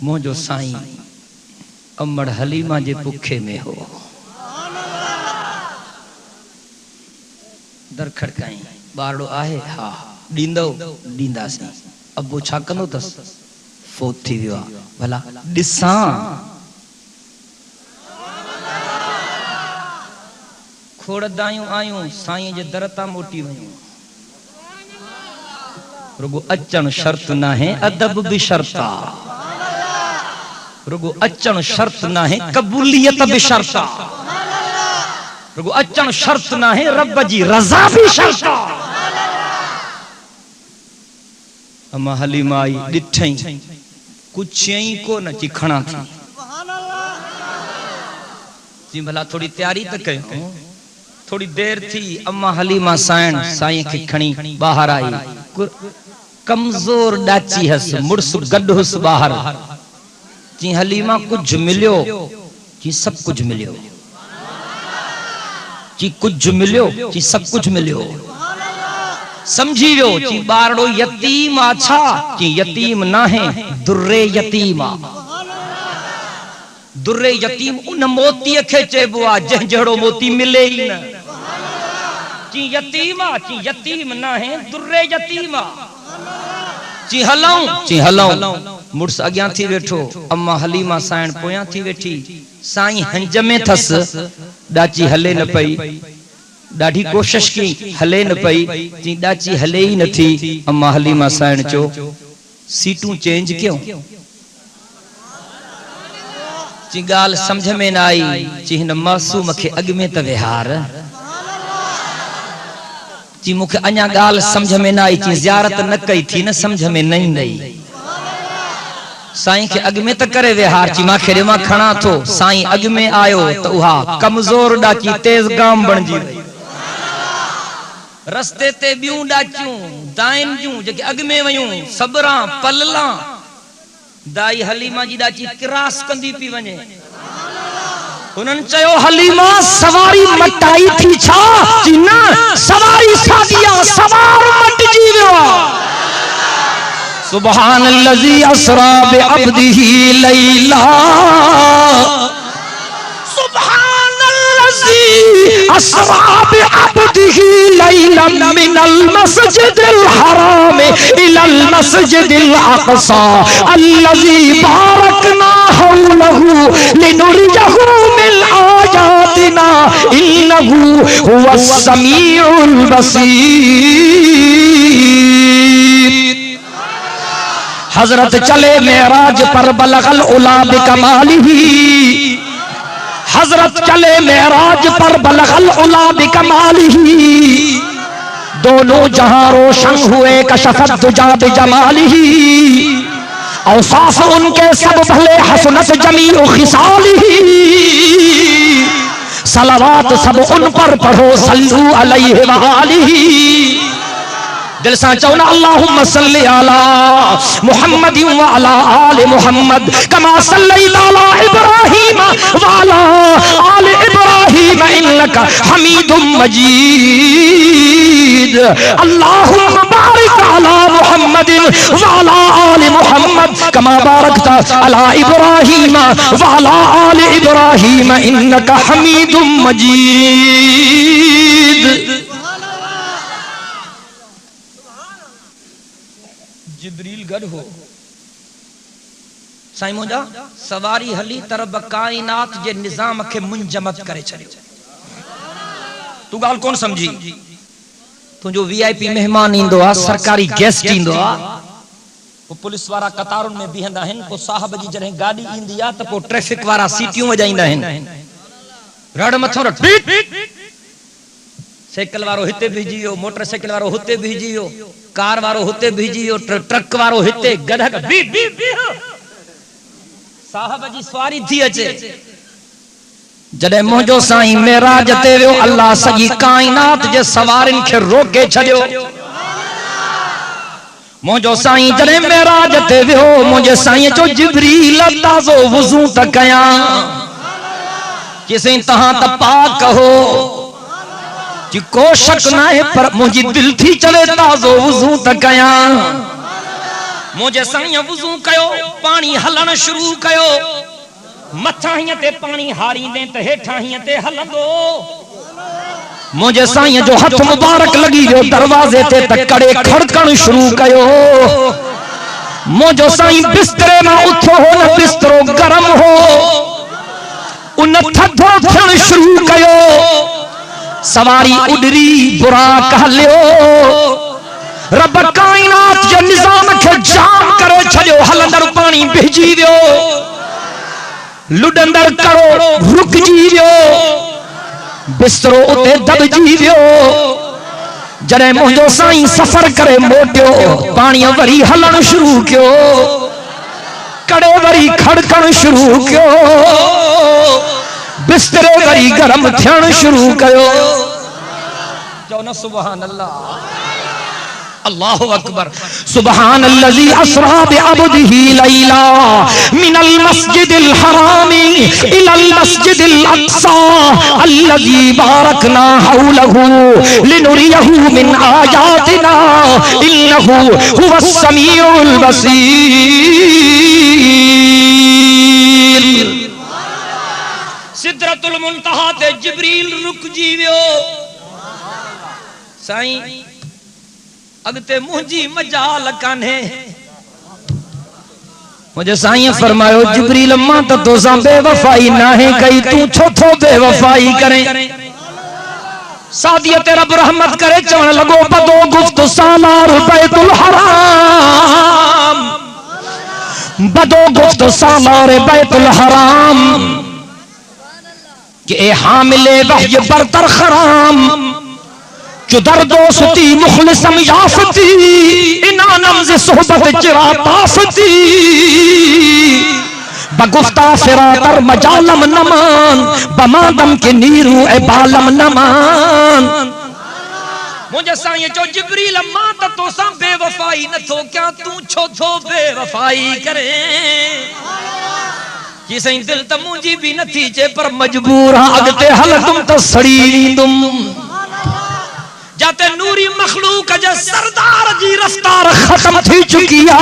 मुझो साईं अमड़ हलीमा जे पुखे में हो। दर खड़काई, ॿारड़ो आहे, हा ॾींदव, ॾींदासीं। अबो छा कंदो अथसि, फोत थी वियो आहे, भला ॾिसां। खोड़ दायूं आयूं, साईं जे दर तां मोटी वयूं। रुगो अचण शर्त ना है, अदब भी शर्त आ। रुगो अचण शर्त ना है, कबूलियत भी शर्त आ। रुगो अचण शर्त ना है, रब जी रज़ा भी शर्त आ। अम्मा हलीमा आई, ॾिठई कुछ चई को न, ची खणा थी। जी भला थोड़ी तैयारी त कयो। थोड़ी देर थी, अम्मा हलीमा साईं खे खणी बाहर आई। कमजोर डाची हस, मुड़स गड हुस बाहर। जी हलीमा कुछ मिलियो, जी सब कुछ मिलियो, जी कुछ मिलियो, जी सब कुछ मिलियो। समझी वियो, जी ॿारड़ो यतीम आ छा, जी यतीम ना है, दुर्रे यतीम आ। दुर्रे यतीम उन मोतीअ खे चइबो आ जंहिं जहिड़ो मोती मिले ई न। जी यतीम आ, जी यतीम ना है, दुर्रे यतीम आ। जी हलऊं, जी हलऊं। मुड़स अॻियां थी वेठो, अम्मा हलीमा साईं पोयां थी वेठी। साईं हंज में थस, ॾाची हले न पई। ॾाढी कोशिश की, हले न पई। जी ॾाची हले ई नथी। अम्मा हलीमा साईं चो सीटूं चेंज क्यों। जी ॻाल्हि समझ में न आई। जी हिन मासूम खे अॻ में त विहार। जी मूंखे अञा ॻाल्हि समझ में न आई। जी ज़ियारत न कई थी न, समझ में न ईंदई। साईं के अग में त करे विहार ची मां खेरे मां खणा थो साईं अग में आयो तो उहा कमजोर डाची तेज गाम बणजी वई रस्ते ते बियूं डाचियूं दाइन जूं जेके अग में वयूं सबरा पलला दाई हलीमा जी डाची क्रॉस कंदी पी वने उन्हनि चयो हलीमा सवारी मटाई थी छा जी न सवारी सादिया सवार मटजी वियो सुबहानल्लज़ी असरा बिअब्दिही लैला सुबहानल्लज़ी असरा बिअब्दिही लैलन मिनल मस्जिदिल हराम इलल मस्जिदिल अक़सा अल्लज़ी बारकना हौलहु लिनुरियहु मिन आयातिना इन्नहु हुवस समीउल बसीर। हजरत चले मेराज पर बलगल उला बिकमालिही हजरत चले मेराज पर बलगल उला बिकमालिही दोनों जहां रोशन हुए कशफत दुजा बिजमालिही औसाफ उनके सब भले हसनत जमीउ खिसालिही सलावत सब उन पर पढ़ो सल्लू अलैहि व आलिही दिल सा चौना अल्लाहुम्मा सल्ली अला मुहम्मद व अला आले मुहम्मद कमा सल्लैता अला इब्राहीम व अला आले इब्राहीम इन्नका हमीदुम मजीद अल्लाहुम्मा बारिक अला मुहम्मद व अला आले मुहम्मद कमा बारकता अला इब्राहीम व अला आले इब्राहीम इन्नका हमीदुम मजीद। जिब्रील गड हो साईं मुंजा सवारी हली तरब कायनात जे निजाम के मुंजमद करे छड़ियो तू गाल कौन समझी तुझो वीआईपी मेहमान इंदो आ सरकारी गेस्ट इंदो आ वो पुलिस वारा कतारुन में बीहंदा हन को साहब जी जरे गाड़ी इंदी आ त को ट्रैफिक वारा सीटियों वजाइंदा हन रड मथो रट साइकिल वारो हिते बीजियो मोटरसाइकिल वारो हुते बीजियो कार वारो हुते बीजियो ट्रक वारो हिते गधक बी बी बी साहब जी सवारी थी अचे जडे मोजो साईं मेराज ते वियो अल्लाह सजी कायनात जे सवारिन खे रोके छडियो मोजो साईं जडे मेराज ते वियो मुझे साईं जो जिब्रील ताज़ो वुज़ू त कया कि साईं तहां त पाक हो कि को शक ना है पर मुझी दिल थी चले ताज़ो वुज़ू त कया मुझे साईं वुज़ू कयो पानी हलन शुरू कयो मथा हिय ते पानी हारींदे त हेठा हिय ते हलंदो मुझे साईं जो हथ मुबारक लगी वियो दरवाजे ते त कड़े खड़कण शुरू कयो मुझो साईं बिस्तरे मां उथो हो न बिस्तरो गरम हो उन थधो थियण शुरू कयो सवारी उडरी बुराक हलियो रब कायनात जे निजाम के जाम करे छडियो हलंदड़ पानी बहिजी वियो लुडंदड़ करो रुकजी वियो बिस्तरो उते दबजी वियो जडे मुंहिंजो साईं सफर करे मोटियो पानी वरी हलण शुरू कयो कड़े वरी खड़कण शुरू कयो बिस्तरे वरी गरम थियण शुरू कयो चओ न सुभान अल्लाह अल्लाहु अकबर सुबहानल्लज़ी असरा बिअब्दिही लैला मिनल मस्जिदिल हरामी इलल मस्जिदिल अक़सा अल्लज़ी बारकना हौलहु लिनुरियहु मिन आयातिना इन्नहु हुवस समीउल बसीर। सिदरतुल मुंतहा ते जिब्रील रुक जी वियो साईं अगते मुझी मजाल कान्हे मुझे साईं फरमायो जिब्रील मां त तोसा बेवफाई नाहे कई तू छो थो बेवफाई करे सादिया ते रब रहमत करे चवण लगो बदो गुफ्त सालार बैतुल हराम बदो गुफ्त सालार बैतुल हराम कि ए हामिले वहय बरतर खराम चुदर दोस्ती मुखलिसम याफती इनानम से सोहबत चिरा ताफती बगुफ्ता फिरातर मजालम नमान बमादम के नीरू ए बालम नमान मुझे साईं जो जिब्रील मां त तो सा बेवफाई न थो क्या तू छो थो बेवफाई करे जी साईं दिल त मुंजी भी नथी चे पर मजबूर हां अगते हल तुम त सड़ी तुम जाते नूरी मखलूक जे सरदार जी रफ्तार खत्म थी चुकी आ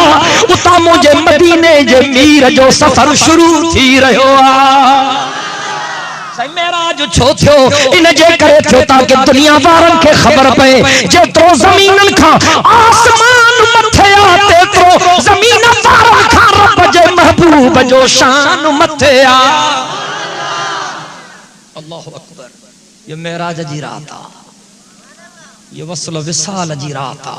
उता मुझे मदीने जे मीर जो सफर शुरू थी रहो आ साईं मेराज छो थियो इन जे करे थियो ताकि दुनिया वारन के खबर पे जे तो जमीनन खा आसमान मथे आते तो जमीन वारन खा रब जे महबूब जो शान मथे आ अल्लाहु अकबर ये मेराज जी रात आ ये वसल विसाल जी रात आ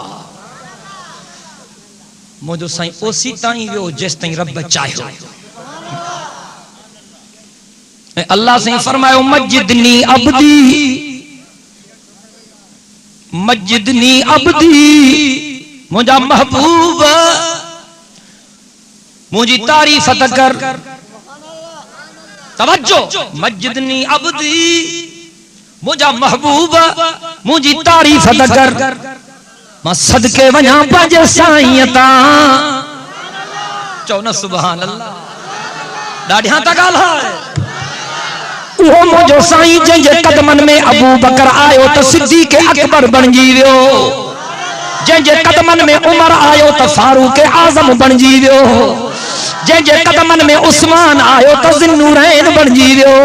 मुझो साईं ओसी ताई वियो जेस ताई रब चाहो अल्लाह से फरमायो मस्जिदनी अब्दी मुझा महबूब मुझी तारीफ कर तवज्जो मस्जिदनी अब्दी मुझा महबूब मुझी तारीफ कर मां सदके वञा पंहिंजे साईं ता चओ न सुभान अल्लाह ॾाढियां था ॻाल्हाए वो मुझो साईं जंहिंजे कदमनि में अबू बकर आयो त सिद्दीक़ अकबर बणजी वियो जंहिंजे कदमनि में उमर आयो त फारूक आज़म बणजी वियो जंहिंजे कदमनि में उस्मान आयो त ज़ुन्नूरैन बणजी वियो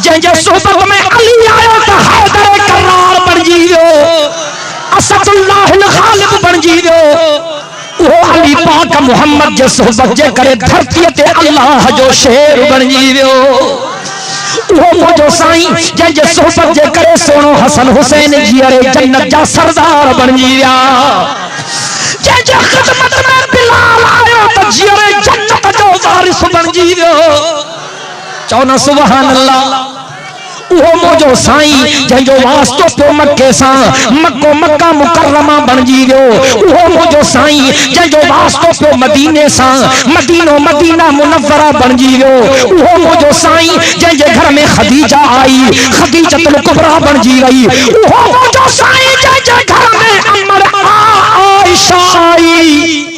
जंहिंजे सोबत में अली आयो त हैदर करार बणजी वियो असदुल्लाह गालिब बणजी वियो वो अली पाक मोहम्मद जे सोबत जे करे धरती ते अल्लाह जो शेर बणजी वियो वो मुझो साईं जंहिंजे सोबत जे करे सोनो हसन हुसैन जीअरे जन्नत जा सरदार बणजी विया जंहिंजे ख़िदमत में बिलाल आयो त जीअरे जन्नत जो वारिस बणजी वियो चओ न सुभान अल्लाह वो मुझो साईं जंहिंजो वास्तो पियो मक्के सां मक्को मक्का मुकर्रमा बणजी वियो वो मुझो साईं जंहिंजो वास्तो पियो मदीने सां मदीनो मदीना मुनव्वरा बणजी वियो वो मुझो साईं जंहिंजे घर में खदीजा आई खदीजतुल कुबरा बणजी वई वो मुझो साईं जंहिंजे घर में अमर आयशा आई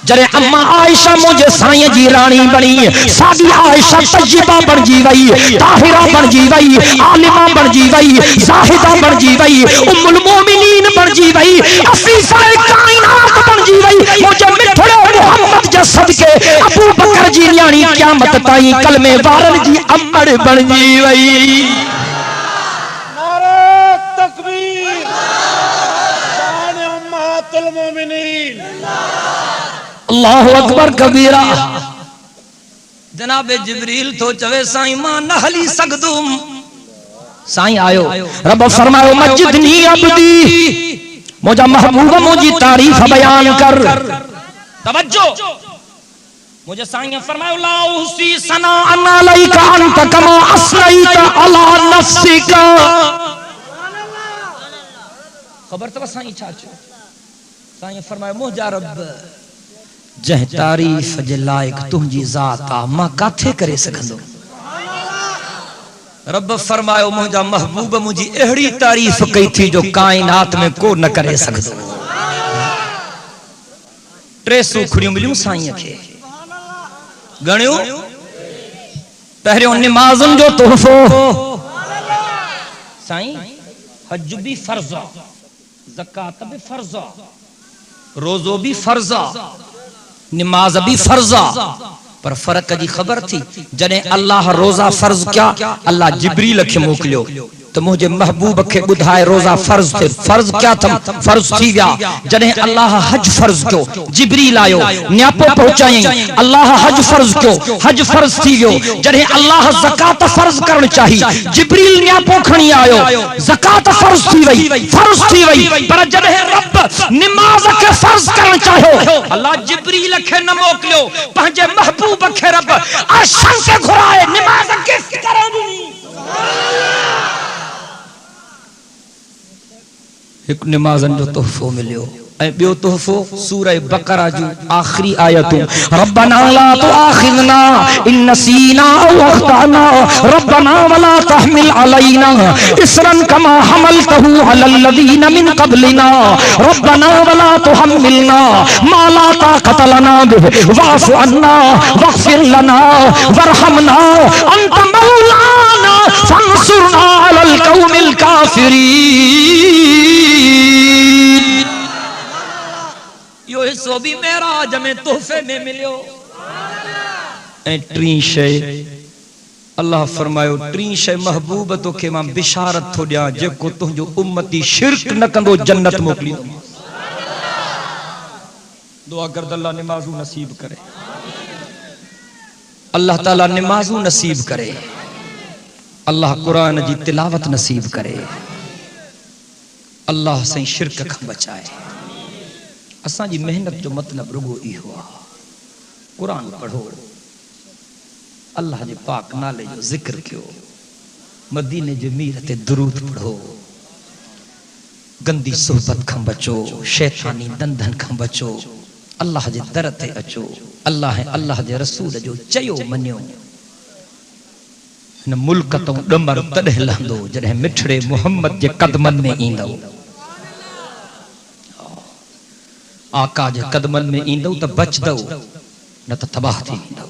जरे अम्मा आयशा मुझे साईं जी रानी बनी सादी आयशा तज्जिबा बणजी वई ताहिरा बणजी वई आलिमा बणजी वई जाहिदा बणजी वई उम्मुल मोमिनीन बणजी वई अफीफा कायनात बणजी वई मुझे मिठड़े मोहम्मद जे सदके अबू बकर जी न्याणी क़यामत ताई कलमे वारन जी अमड़ बणजी वई नारे तकबीर शान उम्मतुल मोमिनीन अल्लाहु अकबर कबीरा जनाब जिब्रील तो चवे साईं मां न हली सकदुम साईं आयो रब फरमायो मस्जिदनी अब्दी मुझा महबूब मुझी तारीफ बयान कर तवज्जो मुझे साईं फरमायो ला उसी सना अलैका अंत कमा असनैता अला नफ्सिका खबर तो साईं चाचो साईं फरमायो मुझा रब जह तारीफ जे लायक तुंहिंजी ज़ात आ मां काथे करे सघंदो रब फरमायो मुंहिंजा महबूब मुंहिंजी अहिड़ी तारीफ कई थी जो कायनात में को न करे सघंदो टे सूखड़ियूं मिलियूं साईं खे गणियूं पहिरियों निमाज़ुनि जो तोहफ़ो साईं हज भी फर्ज़ आ ज़कात भी फर्ज़ आ रोज़ो भी फर्ज़ आ नमाज भी फर्जा पर फर्क जी खबर थी जने अल्लाह रोजा फर्ज क्या अल्लाह जिब्रील खे मोकलियो तो मुझे महबूब के बुधाए रोजा फर्ज थे फर्ज क्या था फर्ज थी गया जने अल्लाह हज फर्ज क्यों जिब्रील आयो न्यापो पहुंचाई अल्लाह हज फर्ज क्यों हज फर्ज थी गयो जने अल्लाह ज़कात फर्ज करण चाहिए जिब्रील न्यापो खणी आयो ज़कात फर्ज थी वई पर जने रब नमाज के फर्ज करण चाहो अल्लाह जिब्रील के न मोकलियो पंहिंजे महबूब के रब अर्शन के घुराए नमाज के करण दी एक नमाज़न जो तोहफो मिलियो ऐं ॿियो तोहफो सूरह बकरा जो आखिरी आयतूं रब्बना ला तुआखिज़ना इन नसीना औ अख़्ताना रब्बना वला तहमिल अलैना इसरन कमा हमलतहु अलल लज़ीना मिन क़ब्लिना रब्बना वला तुहम्मिलना मा ला ताक़त लना बिहि वाफ़ु अन्ना वग़फ़िर लना वरहमना अंत मौलाना फंसुरना अलल क़ौमिल काफ़िरीन। यो हिस्सो भी मेराज में तोहफे में मिलियो। ऐं टी शइ अल्लाह फरमायो टी शइ महबूब तोखे मां बिशारत थो ॾियां जेको तुंहिंजो उम्मती शिरक न कंदो जन्नत मोकिलींदो। दुआ कर अल्लाह नमाज़ू नसीब करे, अल्लाह ताला नमाज़ू नसीब करे, अल्लाह कुरान जी तिलावत नसीब करे, अल्लाह से शिरक खां बचाए। असां जी मेहनत जो मतलब रुगो इहो आहे कुरान पढ़ो, अल्लाह जे पाक नाले जो जिक्र कयो, मदीने जे मीर ते दुरूद पढ़ो, गंदी सोहबत खां बचो, शैतानी दंधन खां बचो, अल्लाह जे दर ते अचो, अल्लाह जे रसूल जो चयो मञियो। हिन मुल्क तो डमर तॾहिं लहंदो जॾहिं मिठड़े मोहम्मद जे कदमनि में ईंदो। आका जे कदमनि में ईंदो त बचदो न त तबाह थी वेंदो।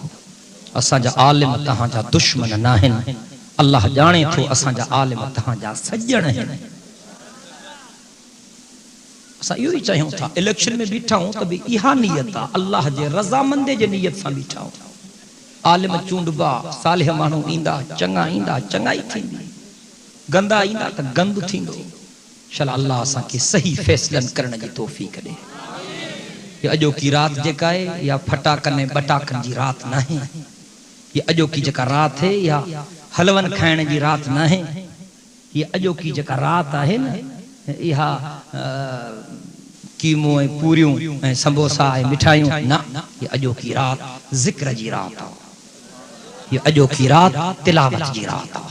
असांजा आलिम तहांजा दुश्मन न आहिनि, अल्लाह ॼाणे थो असांजा आलिम तहांजा सजण आहिनि। असां इहो ई चाहियूं था इलेक्शन में बीठा हूं त बि इहा नियत आहे अल्लाह जे रज़ामंदे जे नियत सां बीठा हूं। आलिम चूंडबा सालिह माण्हू ईंदा, चङा ईंदा चङाई थींदी, गंदा ईंदा त गंद थींदो। शल अल्लाह असांखे सही फ़ैसलनि करण जी तौफ़ीक़ ॾे। ये अॼोकी रात जेका है या फटाकन ऐं बटाकन जी रात न है, ये अॼोकी जेका रात है या हलवन खाइण जी रात न है, ये अॼोकी जेका रात आहे न इहा कीमो ऐं पूरियूं ऐं संबोसा ऐं मिठाइयूं न, ये अॼोकी रात ज़िक्र जी रात आहे, ये अॼोकी रात तिलावत जी रात आहे,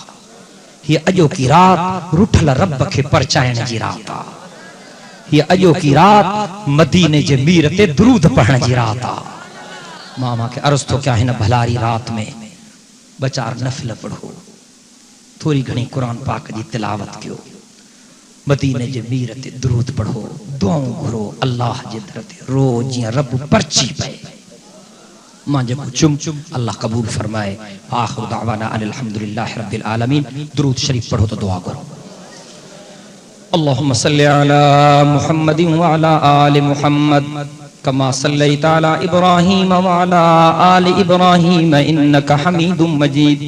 ये अॼोकी रात रुठल रब खे परचाइण जी रात आहे, ये अॼोकी रात मदीने जे मीर ते दुरूद पढ़ण जी रात आहे। मामा के अर्ज़ तो क्या हिन भलारी रात में ॿ चार नफ़िल पढ़ो, थोड़ी घणी कुरान पाक जी तिलावत कयो, मदीने जे मीर ते दुरूद पढ़ो, दुआऊं घुरो अल्लाह जे दर ते रोज़ जीअं रब परची पए। मां जेको चुम अल्लाह कबूल फरमाए। आखिर दावाना अनिल हम्दुलिल्लाहि रब्बिल आलमीन। दुरूद शरीफ पढ़ो तो दुआ करो। अल्लाहुम्मा सल्लि अला मुहम्मदिन व अला आलि मुहम्मद कमा सल्लैता अला इब्राहीम व अला आलि इब्राहीम इन्नका हमीदुम मजीद।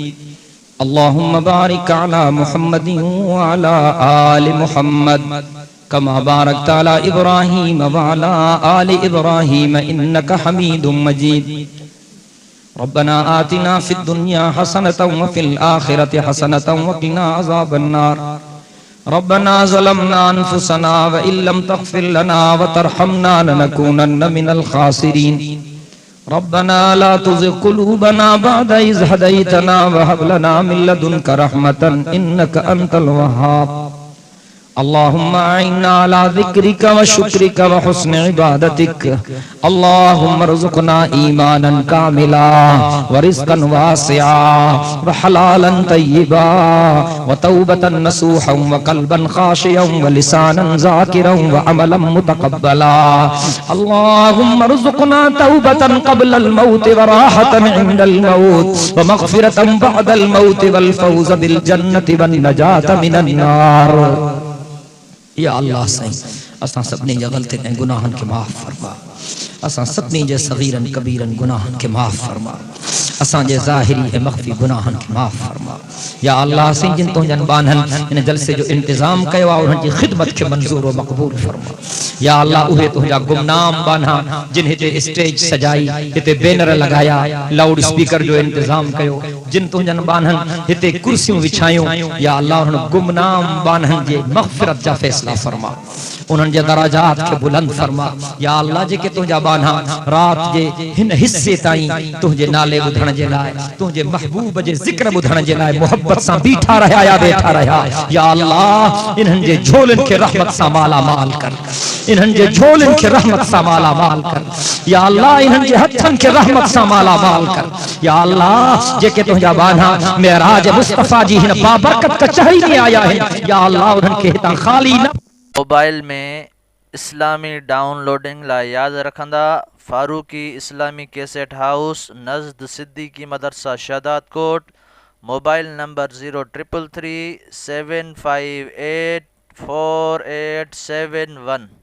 अल्लाहुम्मा बारिक अला मुहम्मदिन व अला आलि मुहम्मद कमा बारकता अला इब्राहीम व अला आलि इब्राहीम इन्नका हमीदुम मजीद। रब्बना आतिना फिद दुनिया हसनतन व फिल आखिरति हसनतन व क़िना अज़ाबन नार। रब्बना ज़लमना अनफुसना व इल्लम तग़फिर लना व तरहमना लनकूनन्न मिनल खासिरीन। रब्बना ला तुज़िग़ क़ुलूबना बअद इज़ हदैतना व हब लना मिन लदुनका रहमतन इन्नका अंतल वहाब। अल्लाहुम्मा अइन्ना अला ज़िक्रिका व शुक्रिका व हुस्नि इबादतिक। अल्लाहुम्मा रज़ुक़ना ईमानन कामिला व रिज़्क़न वासिआ व हलालन तय्यिबा व तौबतन नसूहन व क़ल्बन ख़ाशियन व लिसानन ज़ाकिरन व अमलन मुतक़ब्बला। अल्लाहुम्मा रज़ुक़ना तौबतन क़ब्लल मौत व राहतन इंदल मौत व मग़फ़िरतन बअदल मौत वल फ़ौज़ बिल जन्नति वन नजात मिनन नार। या अल्लाह साईं असां सभिनी जा ग़लतियुनि ऐं गुनाहनि खे माफ़ फरमा, असां सभिनी जे सगीरन कबीरन गुनाहनि खे माफ़ फरमा, असांजे ज़ाहिरी ऐं मख़फ़ी गुनाहनि खे माफ़ फरमा। या अल्लाह साईं जिन तुंहिंजनि बाननि इन जलसे जो इंतज़ाम कयो आहे उन्हनि जी ख़िदमत खे मंज़ूर व मक़बूल फरमा। या अल्लाह उहे तुंहिंजा गुमनाम बाना जिन हिते स्टेज सजाई, हिते बैनर लगाया, लाउड स्पीकर जो इंतज़ाम कयो, जिन तुंहिंजनि बाननि हिते कुर्सियूं विछायूं, या अल्लाह उन्हनि गुमनाम बाननि जे मग़फ़िरत जा फ़ैसिला फरमा, उन्हनि जे दराजात खे बुलंद फरमा। या अल्लाह जेके जेके तुझा बाना रात जे हिन हिस्से ताईं तुझे नाले ॿुधण जे लाइ तुझे महबूब जे ज़िक्र ॿुधण जे लाइ मोहब्बत सां बीठा रहा या वेठा रहा। या अल्लाह इन्हनि जे झोलनि खे रहमत सां माला माल कर, इन्हनि जे झोलनि खे रहमत सां माला माल कर। या अल्लाह इन्हनि जे हथनि खे रहमत सां माला माल कर। या अल्लाह जेके तुझा बाना मेराज मुस्तफा जी हिन बाबरकत कचहरी में आया है, या अल्लाह उन्हनि खे हितां खाली न। मोबाइल में इस्लामी डाउनलोडिंग ला याद रखंदा फारूकी इस्लामी कैसेट हाउस नज़द सिद्दीकी मदरसा शहदाद कोट। Mobile number 0333 758 4871।